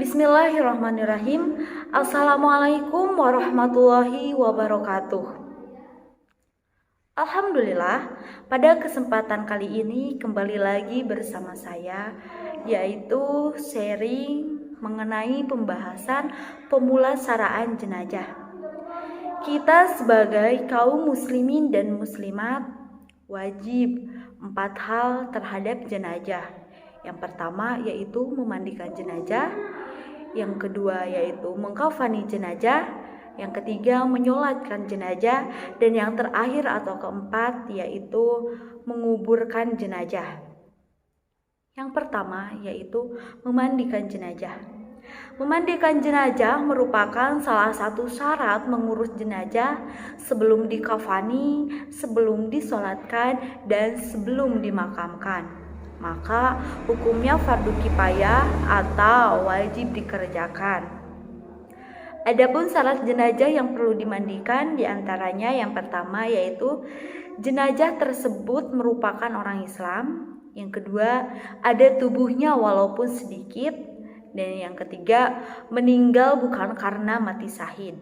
Bismillahirrahmanirrahim. Assalamualaikum warahmatullahi wabarakatuh. Alhamdulillah, pada kesempatan kali ini kembali lagi bersama saya, yaitu sharing mengenai pembahasan pemulasaraan jenazah. Kita sebagai kaum muslimin dan muslimat wajib 4 hal terhadap jenazah. Yang pertama yaitu memandikan jenazah, yang kedua yaitu mengkafani jenazah, yang ketiga menyolatkan jenazah, dan yang terakhir atau keempat yaitu menguburkan jenazah. Yang pertama yaitu memandikan jenazah. Memandikan jenazah merupakan salah satu syarat mengurus jenazah sebelum dikafani, sebelum disolatkan, dan sebelum dimakamkan. Maka hukumnya fardu kifayah atau wajib dikerjakan. Adapun syarat jenazah yang perlu dimandikan diantaranya yang pertama yaitu jenazah tersebut merupakan orang Islam. Yang kedua, ada tubuhnya walaupun sedikit. Dan yang ketiga, meninggal bukan karena mati syahid.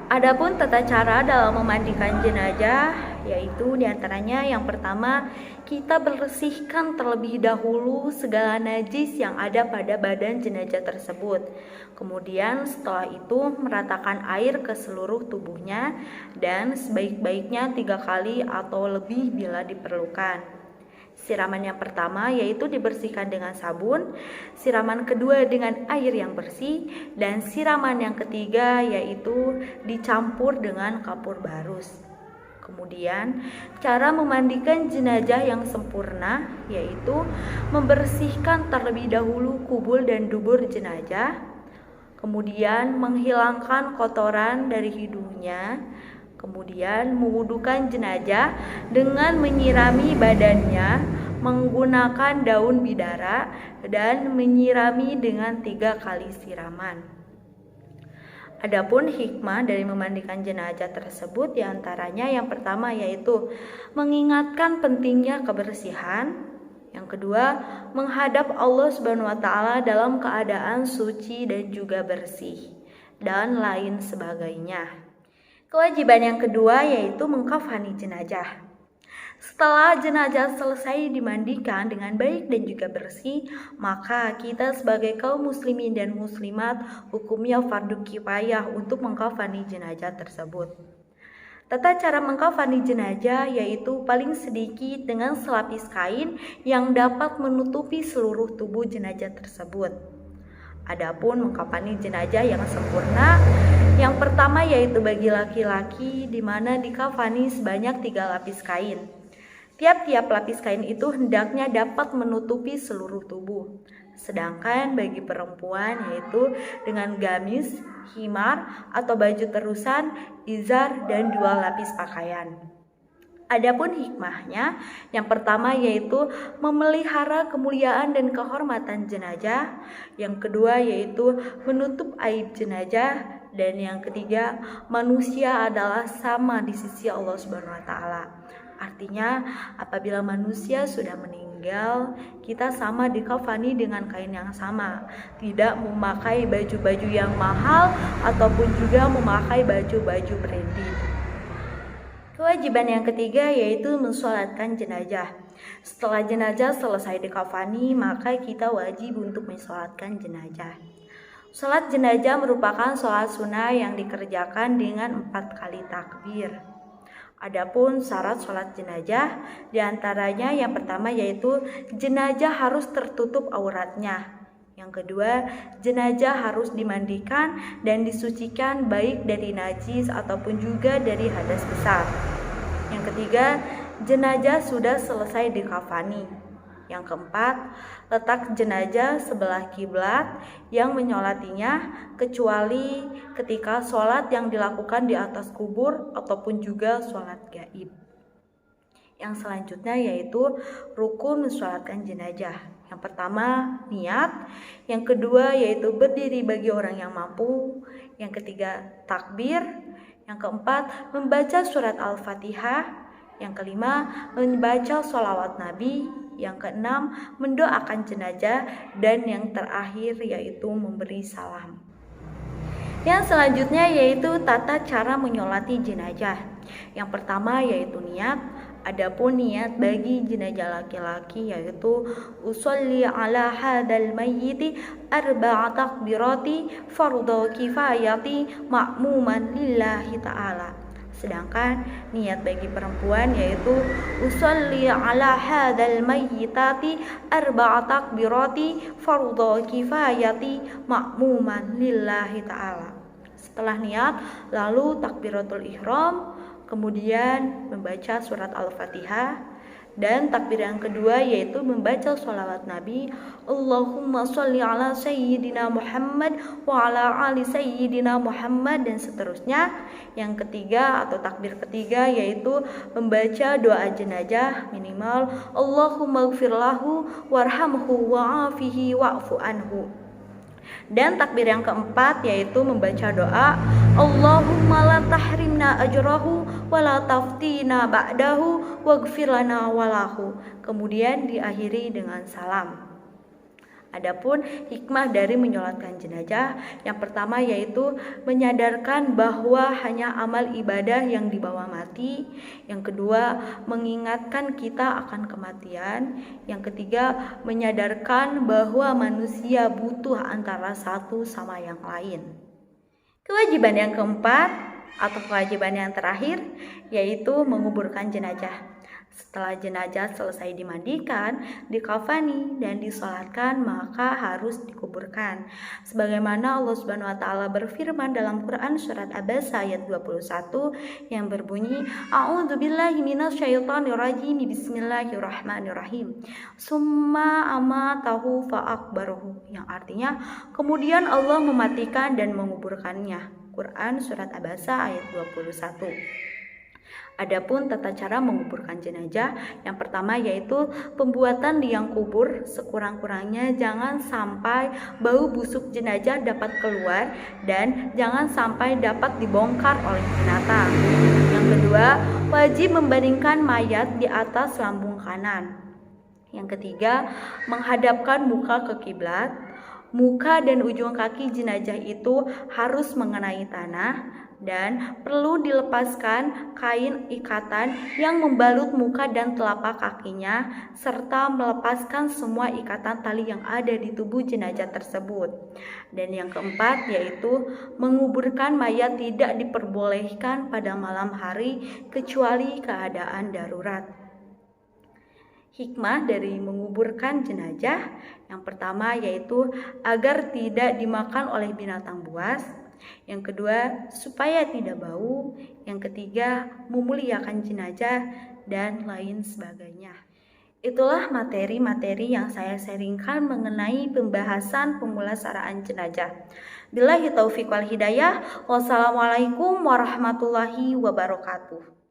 Adapun tata cara dalam memandikan jenazah yaitu diantaranya yang pertama, kita bersihkan terlebih dahulu segala najis yang ada pada badan jenazah tersebut. Kemudian setelah itu meratakan air ke seluruh tubuhnya dan sebaik-baiknya 3 kali atau lebih bila diperlukan. Siraman yang pertama yaitu dibersihkan dengan sabun, siraman kedua dengan air yang bersih, dan siraman yang ketiga yaitu dicampur dengan kapur barus. Kemudian cara memandikan jenazah yang sempurna yaitu membersihkan terlebih dahulu kubul dan dubur jenazah, kemudian menghilangkan kotoran dari hidungnya, kemudian mewudukan jenazah dengan menyirami badannya menggunakan daun bidara dan menyirami dengan 3 kali siraman. Adapun hikmah dari memandikan jenazah tersebut diantaranya yang pertama yaitu mengingatkan pentingnya kebersihan, yang kedua menghadap Allah Subhanahu wa taala dalam keadaan suci dan juga bersih, dan lain sebagainya. Kewajiban yang kedua yaitu mengkafani jenazah. Setelah jenazah selesai dimandikan dengan baik dan juga bersih, maka kita sebagai kaum muslimin dan muslimat hukumnya fardu kifayah untuk mengkafani jenazah tersebut. Tata cara mengkafani jenazah yaitu paling sedikit dengan selapis kain yang dapat menutupi seluruh tubuh jenazah tersebut. Adapun mengkafani jenazah yang sempurna, yang pertama yaitu bagi laki-laki di mana dikafani sebanyak 3 lapis kain. Tiap-tiap lapis kain itu hendaknya dapat menutupi seluruh tubuh. Sedangkan bagi perempuan yaitu dengan gamis, himar atau baju terusan, izar, dan 2 lapis pakaian. Adapun hikmahnya, yang pertama yaitu memelihara kemuliaan dan kehormatan jenazah, yang kedua yaitu menutup aib jenazah, dan yang ketiga manusia adalah sama di sisi Allah Subhanahu wa taala. Artinya apabila manusia sudah meninggal, kita sama dikafani dengan kain yang sama, tidak memakai baju-baju yang mahal ataupun juga memakai baju-baju branded. Kewajiban yang ketiga yaitu mensolatkan jenazah. Setelah jenazah selesai dikafani, maka kita wajib untuk mensolatkan jenazah. Sholat jenazah merupakan sholat sunnah yang dikerjakan dengan 4 kali takbir. Adapun syarat sholat jenazah diantaranya yang pertama yaitu jenazah harus tertutup auratnya. Yang kedua, jenazah harus dimandikan dan disucikan baik dari najis ataupun juga dari hadas besar. Yang ketiga, jenazah sudah selesai dikafani. Yang keempat, letak jenazah sebelah kiblat yang menyolatinya kecuali ketika sholat yang dilakukan di atas kubur ataupun juga sholat gaib. Yang selanjutnya yaitu rukun mensolatkan jenazah. Yang pertama niat, yang kedua yaitu berdiri bagi orang yang mampu, yang ketiga takbir, yang keempat membaca surat Al-Fatihah, Yang kelima, membaca sholawat Nabi. Yang keenam, mendoakan jenazah. Dan yang terakhir yaitu memberi salam. Yang selanjutnya yaitu tata cara menyolati jenazah. Yang pertama yaitu niat. Adapun niat bagi jenazah laki-laki yaitu usolli ala hadal mayyiti arba'a takbirati fardhu kifayati ma'muman lillahi ta'ala. Sedangkan niat bagi perempuan yaitu usolli ala hadal mayyitati arba'a takbirati fardhu kifayati ma'muman lillahi ta'ala. Setelah niat, lalu takbiratul ihram, kemudian membaca surat Al-Fatihah, dan takbir yang kedua yaitu membaca sholawat Nabi, Allahumma sholli ala sayyidina Muhammad wa ala ali sayyidina Muhammad, dan seterusnya. Yang ketiga atau takbir ketiga yaitu membaca doa jenazah minimal Allahumma gfirlahu warhamhu wa'afihi wa'fu anhu. Dan takbir yang keempat yaitu membaca doa Allahumma la tahrimna ajrahu wa la taftina ba'dahu waghfir lana walahu. Kemudian diakhiri dengan salam. Adapun hikmah dari menyolatkan jenazah, yang pertama yaitu menyadarkan bahwa hanya amal ibadah yang dibawa mati. Yang kedua, mengingatkan kita akan kematian. Yang ketiga, menyadarkan bahwa manusia butuh antara satu sama yang lain. Kewajiban yang keempat atau kewajiban yang terakhir yaitu menguburkan jenazah. Setelah jenazah selesai dimandikan, dikafani dan disolatkan, maka harus dikuburkan. Sebagaimana Allah Subhanahu wa taala berfirman dalam Quran surat Abasa ayat 21 yang berbunyi, A'udzubillahi minasyaitonirrajim, bismillahirrahmanirrahim. Summa amatahu fa'akbaruhu, yang artinya kemudian Allah mematikan dan menguburkannya. Quran surat Abasa ayat 21. Adapun tata cara menguburkan jenazah, yang pertama yaitu pembuatan liang kubur sekurang-kurangnya jangan sampai bau busuk jenazah dapat keluar dan jangan sampai dapat dibongkar oleh binatang. Yang kedua, wajib membandingkan mayat di atas lambung kanan. Yang ketiga, menghadapkan muka ke kiblat. Muka dan ujung kaki jenazah itu harus mengenai tanah dan perlu dilepaskan kain ikatan yang membalut muka dan telapak kakinya serta melepaskan semua ikatan tali yang ada di tubuh jenazah tersebut. Dan yang keempat yaitu menguburkan mayat tidak diperbolehkan pada malam hari kecuali keadaan darurat. Hikmah dari menguburkan jenazah, yang pertama yaitu agar tidak dimakan oleh binatang buas. Yang kedua, supaya tidak bau. Yang ketiga, memuliakan jenazah, dan lain sebagainya. Itulah materi-materi yang saya sharingkan mengenai pembahasan pemulasaraan jenazah. Billahi taufiq wal hidayah. Wassalamualaikum warahmatullahi wabarakatuh.